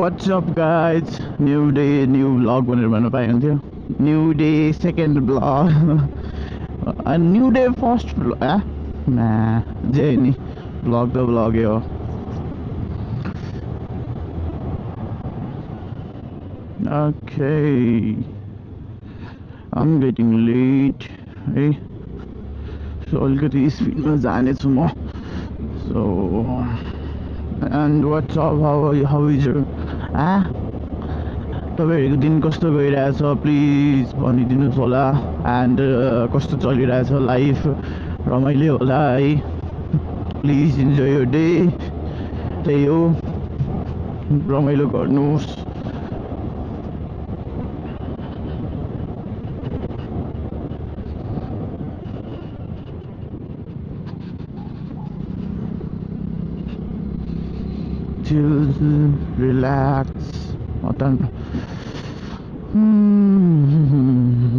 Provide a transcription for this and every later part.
What's up guys? New day, new vlog भनेर भन्न पाए हुन्थ्यो. New day, second vlog. A new day, first vlog. Nah, जे नि vlog त vlog हो. Okay, I'm getting late. Hey, so अलिकति स्पिडमा जानेछु म. So, and what's up? How is your तपाईँहरूको दिन कस्तो गइरहेछ प्लिज भनिदिनुहोस् होला. एन्ड कस्तो चलिरहेछ लाइफ, रमाइलो होला है. Please enjoy your day. त्यही हो, रमाइलो गर्नुहोस्. Chill, relax.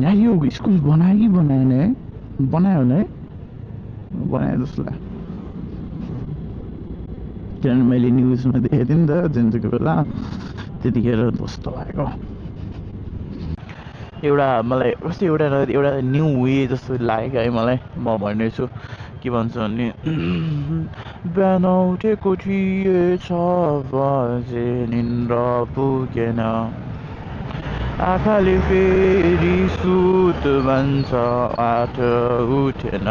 यार यो स्कुल बनायो कि बनाएन है? बनायो होला है? बनायो जस्तो लाग्यो. किनभने मैले न्युजमा देखेको थिएँ नि त जेन्जुको बेला, त्यतिखेर कस्तो भएको. एउटा मलाई कस्तो एउटा न्यू वे जस्तो लाग्यो है मलाई. म भन्नेछु के भन्छ भने बिहान उठेको थिएँ 6 बजे निन्द्रा पुगेन, आँखाले फेरि सुत भन्छ 8 उठेन,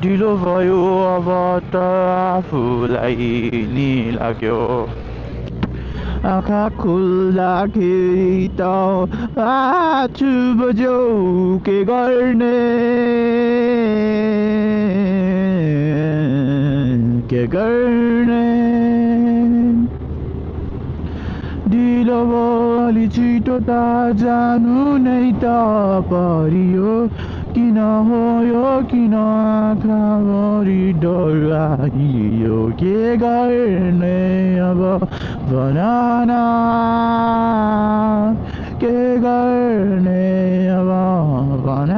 ढिलो भयो अब त आफूलाई नि लाग्यो, आँखा खुल्दाखेरि त 8 बज्यो, के गर्ने के गर्ने, ढिलो अलि छिटो त जानु नै त परियो, किन हो यो किन आँखाभरि डर लागियो, के गर्ने अब भन न, के गर्ने अब भन न.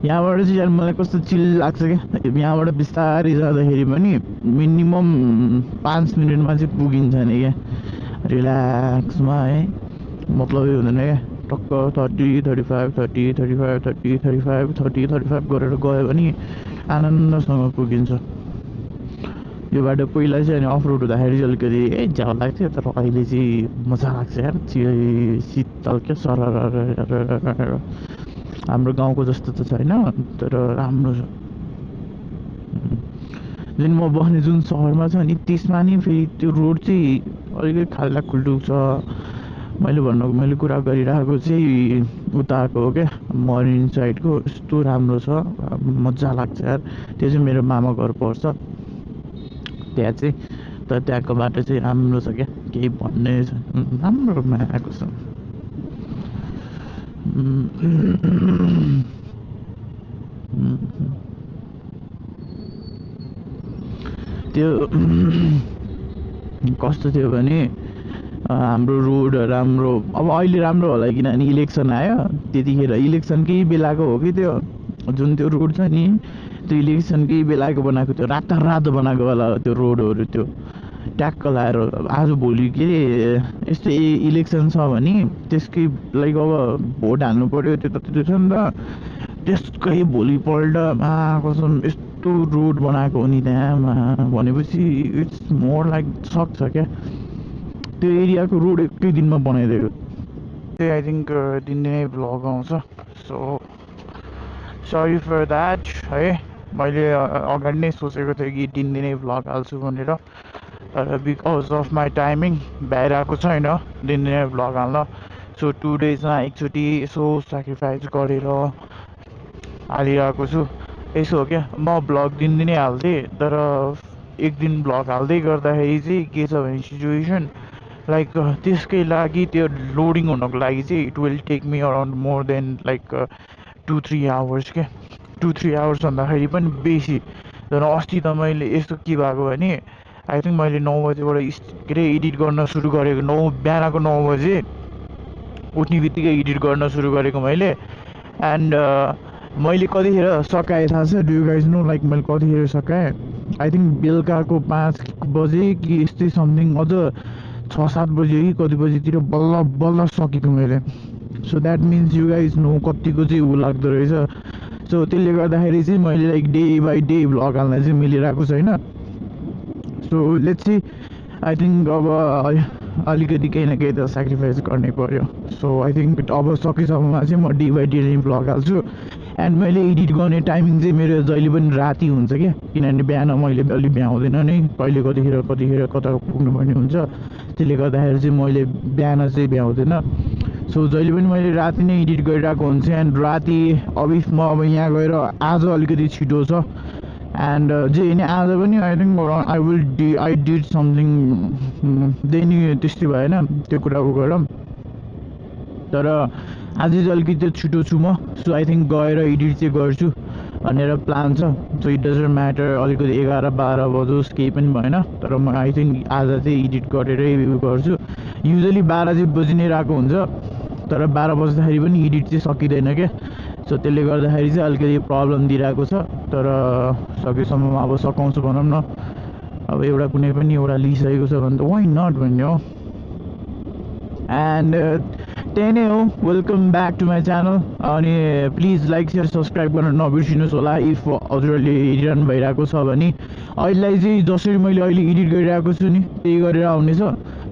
यहाँबाट चाहिँ यार मलाई कस्तो चिल लाग्छ क्या. यहाँबाट बिस्तारै जाँदाखेरि पनि मिनिमम 5 मिनटमा चाहिँ पुगिन्छ नि क्या, रिल्याक्समा है. मतलबै हुँदैन क्या. टक्क 30 35 30 35 30 35 30 35 गरेर गयो भने आनन्दसँग पुगिन्छ. यो बाटो पहिला चाहिँ अनि अफ रोड हुँदाखेरि चाहिँ अलिकति झ्याउ लाग्थ्यो, तर अहिले चाहिँ मजा लाग्छ यार. शीतल क्या सरर. हाम्रो गाउँको जस्तो त छैन तर राम्रो छ. जुन म बस्ने जुन सहरमा छ नि त्यसमा नि फेरि त्यो रोड चाहिँ अलिकति खाल्डा खुल्डुक छ. मैले कुरा गरिरहेको चाहिँ उताको हो क्या, मरिन साइडको. यस्तो राम्रो छ, मजा लाग्छ यार. त्यो चाहिँ मेरो मामा घर पर्छ त्यहाँ चाहिँ. तर त्यहाँको बाटो चाहिँ राम्रो छ क्या, केही भन्ने छैन, राम्रोमा आएको छ. त्यो कस्तो थियो भने हाम्रो रोड राम्रो, अब अहिले राम्रो होला किनभने इलेक्सन आयो. त्यतिखेर इलेक्सनकै बेलाको हो कि त्यो जुन त्यो रोड छ नि, त्यो इलेक्सनकै बेलाको बनाएको, त्यो रातो बनाएको होला त्यो रोडहरू. त्यो ट्याक्क लाएर आज भोलि के अरे यस्तो इलेक्सन छ भने त्यसकै लाइक अब भोट हाल्नु पऱ्यो, त्यो त छ नि त. त्यसकै भोलिपल्ट कसम यस्तो रोड बनाएको हो नि त्यहाँ भनेपछि इट्स मोर लाइक सक्छ क्या. त्यो एरियाको रोड एकै दिनमा बनाइदिएको. त्यही आई थिङ्क दिनदिनै भ्लग आउँछ. सो सरी फर द्याट है. मैले अगाडि नै सोचेको थिएँ कि दिनदिनै भ्लग हाल्छु भनेर, तर बिकज अफ माई टाइमिङ भ्याइरहेको छैन दिनदिनै भ्लग हाल्न. सो 2 डेजमा एकचोटि यसो सेक्रिफाइस गरेर हालिरहेको छु. यसो हो क्या, म भ्लग दिनदिनै हाल्थेँ तर एक दिन भ्लग हाल्दै गर्दाखेरि चाहिँ के छ भने सिचुएसन लाइक त्यसकै लागि त्यो लोडिङ हुनको लागि चाहिँ it will take me around more than like 2-3 hours के 2-3 आवर्स भन्दाखेरि पनि बेसी। तर अस्ति त मैले यस्तो के भएको भने आई थिङ्क मैले 9 बजेबाट के अरे एडिट गर्न सुरु गरेको, बिहानको 9 बजे उठ्ने बित्तिकै एडिट गर्न सुरु गरेको मैले। एन्ड मैले कतिखेर सकाएँ थाहा छ, do you guys know like मैले कतिखेर सकाएँ? आई थिङ्क बेलुकाको 5 बजे कि यस्तै समथिङ, अझ 6-7 बजे कि कति बजीतिर बल्ल बल्ल सकेको मैले। So that means you guys know कतिको चाहिँ ऊ लाग्दो रहेछ। सो त्यसले गर्दाखेरि चाहिँ मैले like day by day vlog हाल्न चाहिँ मिलिरहेको छैन। So let's C, I think अब अलिकति केही न केही त सेक्रिफाइस गर्नै पऱ्यो। सो आई थिङ्क अब सकेसम्ममा चाहिँ म डे बाई डे नै भ्लग हाल्छु। एन्ड मैले एडिट गर्ने टाइमिङ चाहिँ मेरो जहिले पनि राति हुन्छ क्या, किनभने बिहान मैले अलि भ्याउँदैन नै, कहिले कतिखेर कता पुग्नुपर्ने हुन्छ। त्यसले गर्दाखेरि चाहिँ मैले बिहान चाहिँ भ्याउँदैन। सो जहिले पनि मैले राति नै एडिट गरिरहेको हुन्छु। एन्ड राति अब म अब यहाँ गएर आज अलिकति छिटो छ। एन्ड जे नि आज पनि I think I did something देनी त्यस्तै भएन त्यो कुरा उ गरौँ। तर आज चाहिँ अलिकति छिटो छु म। सो आई थिङ्क गएर एडिट चाहिँ गर्छु भनेर प्लान छ। सो इट डजन्ट म्याटर अलिकति 11-12 बजोस् केही पनि भएन। तर म आई थिङ्क आज चाहिँ एडिट गरेरै उयो गर्छु। युजली 12 बजी नै रहेको हुन्छ, तर 12 बज्दाखेरि पनि एडिट चाहिँ सकिँदैन क्या। सो त्यसले गर्दाखेरि चाहिँ अलिकति प्रब्लम दिइरहेको छ। तर सकेसम्म अब सकाउँछु भनौँ न। अब एउटा कुनै पनि एउटा लिइसकेको छ भने त वाइ नट भन्ने हो। एन्ड त्यही नै हो, welcome back to my channel. अनि प्लिज लाइक सेयर सब्सक्राइब गर्न नबिर्सिनुहोस् होला इफ हजुरहरूले हेरिरहनु भइरहेको छ भने। अहिलेलाई चाहिँ जसरी मैले अहिले एडिट गरिरहेको छु नि त्यही गरेर आउनेछ।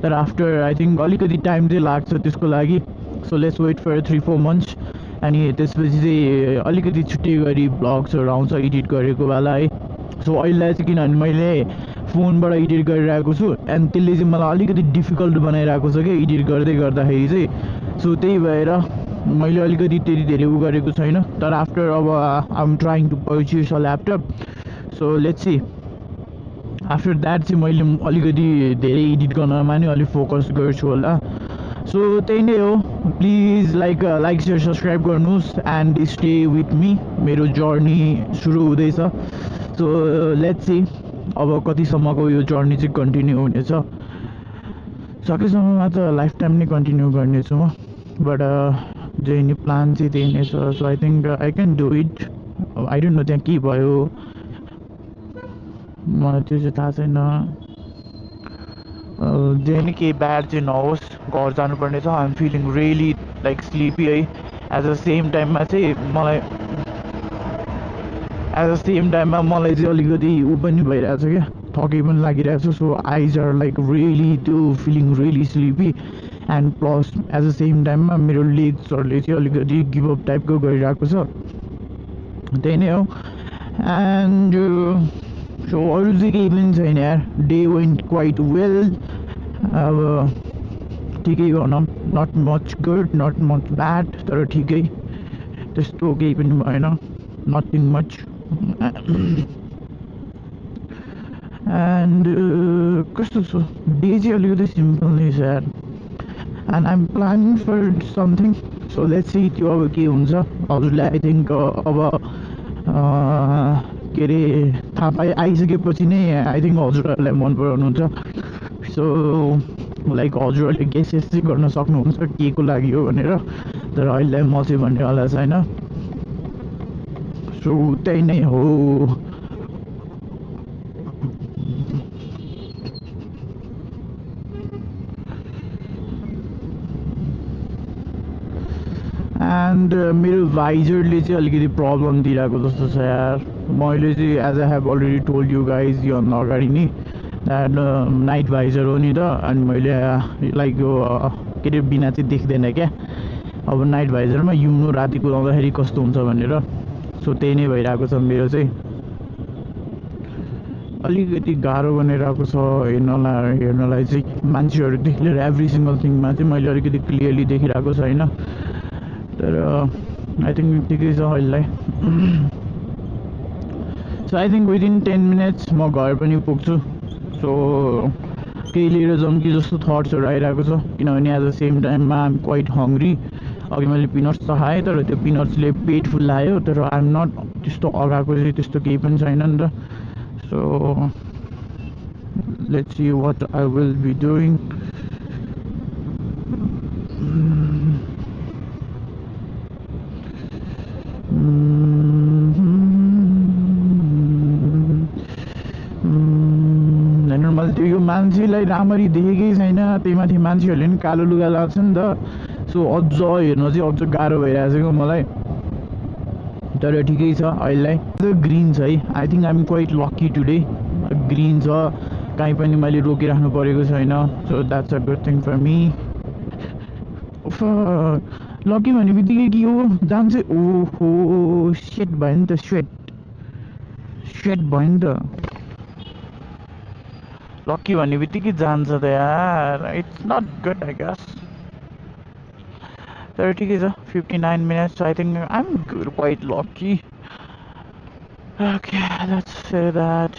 तर आफ्टर आई थिङ्क अलिकति टाइम चाहिँ लाग्छ त्यसको लागि। So let's wait for 3-4 months. अनि त्यसपछि चाहिँ अलिकति छुट्टै गरी भ्लग्सहरू आउँछ एडिट गरेको बेला है। सो अहिलेलाई चाहिँ किनभने मैले फोनबाट एडिट गरिरहेको छु एन्ड त्यसले चाहिँ मलाई अलिकति डिफिकल्ट बनाइरहेको छ क्या एडिट गर्दै गर्दाखेरि चाहिँ। सो त्यही भएर मैले अलिकति त्यति धेरै उ गरेको छैन। तर आफ्टर अब I am trying to purchase a laptop. So let's see after that चाहिँ मैले अलिकति धेरै एडिट गर्नमा नि अलिक फोकस गर्छु होला। सो त्यही नै हो, प्लिज लाइक सेयर सब्सक्राइब गर्नुहोस् एन्ड स्टे विथ मी। मेरो जर्नी सुरु हुँदैछ। सो लेट्स सी अब कतिसम्मको यो जर्नी चाहिँ कन्टिन्यू हुनेछ। सकेसम्ममा त लाइफ टाइम नै कन्टिन्यू गर्नेछु म। बट जे नि प्लान चाहिँ त्यही नै छ। So I think I can do it. I don't know त्यहाँ के भयो, मलाई त्यो चाहिँ थाहा छैन। जे नि केही ब्याड चाहिँ नहोस्, घर जानुपर्ने छ। I am feeling really like sleepy है। एट द सेम टाइममा मलाई चाहिँ अलिकति ऊ पनि भइरहेको छ क्या, थकै पनि लागिरहेको छ। So eyes are like really त्यो feeling really sleepy. And plus at the same टाइममा मेरो लेग्सहरूले चाहिँ अलिकति गिभअप टाइपको गरिरहेको छ। त्यही नै हो। एन्ड सो अरू चाहिँ केही पनि छैन यार। Day went quite well. अब ठिकै भनौँ, not much good not much bad, तर ठिकै, त्यस्तो केही पनि भएन, नथिङ मच। एन्ड कस्तो छ डे चाहिँ अलिकति सिम्पल नै छ यार। And I'm planning for something. So let's see त्यो अब के हुन्छ। हजुरलाई आई थिङ्क अब के अरे थाहा आइसकेपछि नै आई थिङ्क हजुरहरूलाई मन पराउनुहुन्छ। सो लाइक हजुरहरूले गेसेस चाहिँ गर्न सक्नुहुन्छ के को लागि हो भनेर। तर अहिले म चाहिँ भन्नेवाला छैन। सो त्यही नै हो। एन्ड मेरो भाइजरले चाहिँ अलिकति प्रब्लम दिइरहेको जस्तो छ यार। मैले चाहिँ as I have already told you guys योभन्दा अगाडि नि द्याट नाइट भाइजर हो नि त। अनि मैले लाइक यो के अरे बिना चाहिँ देख्दैन क्या। अब नाइट भाइजरमा युनो राति कुदाउँदाखेरि कस्तो हुन्छ भनेर। सो त्यही नै भइरहेको छ मेरो चाहिँ। अलिकति गाह्रो बनिरहेको छ हेर्नलाई चाहिँ। मान्छेहरूदेखि लिएर एभ्री सिङ्गल थिङमा चाहिँ मैले अलिकति क्लियरली देखिरहेको छैन। तर आई थिङ्क ठिकै छ अहिलेलाई। So I think within 10 minutes म घर पनि पुग्छु। सो केही लिएर जाउँ कि जस्तो थट्सहरू आइरहेको छ किनभने एट द सेम टाइममा आइ एम क्वाइट हङ्ग्री अघि मैले पिनट्स त खाएँ तर त्यो पिनट्सले पेट फुल्लायो तर आइ एम नट त्यस्तो अगाएको चाहिँ त्यस्तो केही पनि छैन नि त so let's see what I will be doing मैले त्यो यो मान्छेलाई राम्ररी देखेकै छैन त्यही माथि मान्छेहरूले पनि कालो लुगा लाग्छ नि त सो अझ हेर्न चाहिँ अझ गाह्रो भइरहेको छ मलाई तर ठिकै छ अहिलेलाई त्यो ग्रिन छ है I think I am quite lucky today green छ कहीँ पनि मैले रोकिराख्नु परेको छैन so that's a good thing for me lucky भन्ने बित्तिकै के हो जान्छ ओहो सेट भयो नि त सेट भयो नि त लकी भन्ने बित्तिकै जान्छ त यार it's not good I guess तर ठिकै छ 59 minutes I think I am quite lucky okay let's say that